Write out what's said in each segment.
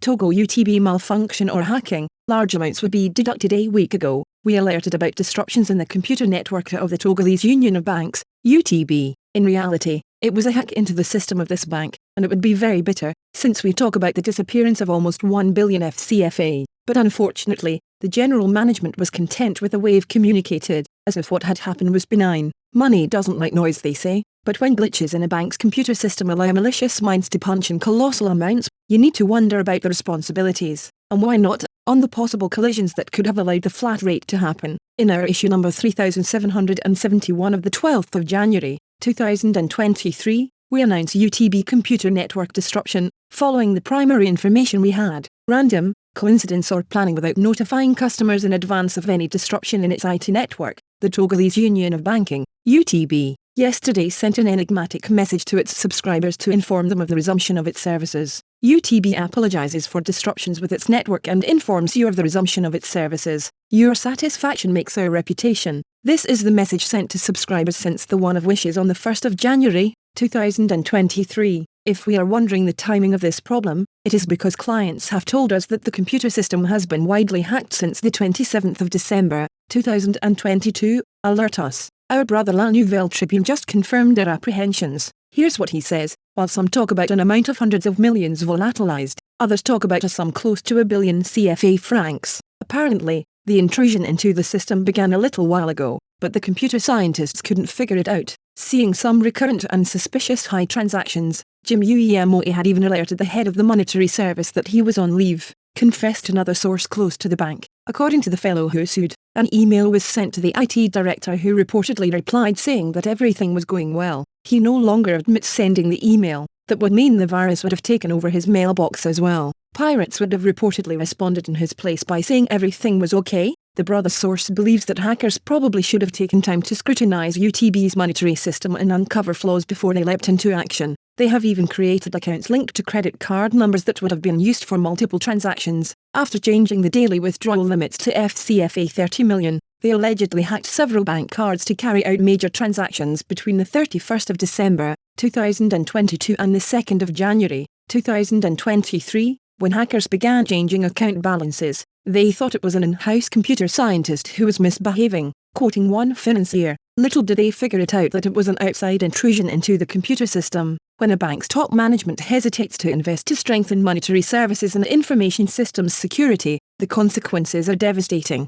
TOGO-UTB malfunction or hacking. Large amounts would be deducted. A week ago, we alerted about disruptions in the computer network of the Togolese Union of Banks, UTB. In reality, it was a hack into the system of this bank, and it would be very bitter, since we talk about the disappearance of almost 1 billion FCFA. But unfortunately, the general management was content with the way communicated, as if what had happened was benign. Money doesn't like noise, they say, but when glitches in a bank's computer system allow malicious minds to punch in colossal amounts, you need to wonder about the responsibilities, and why not, on the possible collisions that could have allowed the flat rate to happen. In our issue number 3771 of the 12th of January, 2023, we announce UTB computer network disruption, following the primary information we had, random, coincidence or planning without notifying customers in advance of any disruption in its IT network. The Togolese Union of Banking, UTB, yesterday sent an enigmatic message to its subscribers to inform them of the resumption of its services. UTB apologizes for disruptions with its network and informs you of the resumption of its services. Your satisfaction makes our reputation. This is the message sent to subscribers since the one of wishes on the 1st of January, 2023. If we are wondering the timing of this problem, it is because clients have told us that the computer system has been widely hacked since the 27th of December, 2022. Alert us. Our brother La Nouvelle Tribune just confirmed our apprehensions. Here's what he says: while some talk about an amount of hundreds of millions volatilized, others talk about a sum close to 1 billion CFA francs. Apparently, the intrusion into the system began a little while ago, but the computer scientists couldn't figure it out. Seeing some recurrent and suspicious high transactions, Jim Uemoe had even alerted the head of the monetary service that he was on leave, confessed another source close to the bank. According to the fellow who sued, an email was sent to the IT director, who reportedly replied saying that everything was going well. He no longer admits sending the email. That would mean the virus would have taken over his mailbox as well. Pirates would have reportedly responded in his place by saying everything was okay. The brother source believes that hackers probably should have taken time to scrutinize UTB's monetary system and uncover flaws before they leapt into action. They have even created accounts linked to credit card numbers that would have been used for multiple transactions. After changing the daily withdrawal limits to FCFA 30 million, they allegedly hacked several bank cards to carry out major transactions between the 31st of December, 2022 and the 2nd of January, 2023. When hackers began changing account balances, they thought it was an in-house computer scientist who was misbehaving. Quoting one financier, little did they figure it out that it was an outside intrusion into the computer system. When a bank's top management hesitates to invest to strengthen monetary services and information systems security, the consequences are devastating.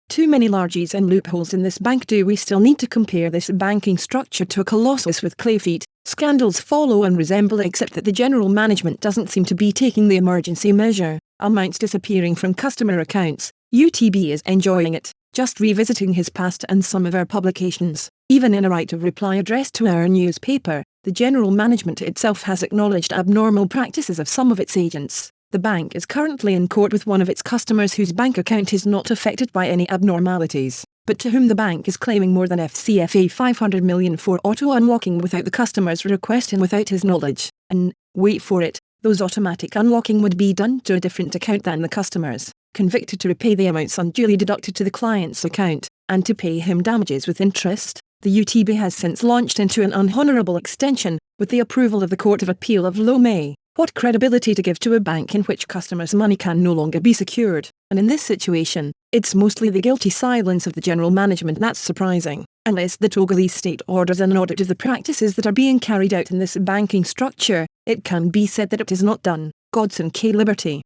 Too many largies and loopholes in this bank. Do we still need to compare this banking structure to a colossus with clay feet? Scandals follow and resemble, except that the general management doesn't seem to be taking the emergency measure. Amounts disappearing from customer accounts. UTB is enjoying it, just revisiting his past and some of our publications. Even in a right of reply addressed to our newspaper, the general management itself has acknowledged abnormal practices of some of its agents. The bank is currently in court with one of its customers whose bank account is not affected by any abnormalities, but to whom the bank is claiming more than FCFA 500 million for auto-unlocking without the customer's request and without his knowledge. And, wait for it, those automatic unlocking would be done to a different account than the customer's. Convicted to repay the amounts unduly deducted to the client's account, and to pay him damages with interest, the UTB has since launched into an unhonourable extension, with the approval of the Court of Appeal of Lomé. What credibility to give to a bank in which customers' money can no longer be secured? And in this situation, it's mostly the guilty silence of the general management that's surprising. Unless the Togolese state orders an audit of the practices that are being carried out in this banking structure, it can be said that it is not done. Godson K. Liberty.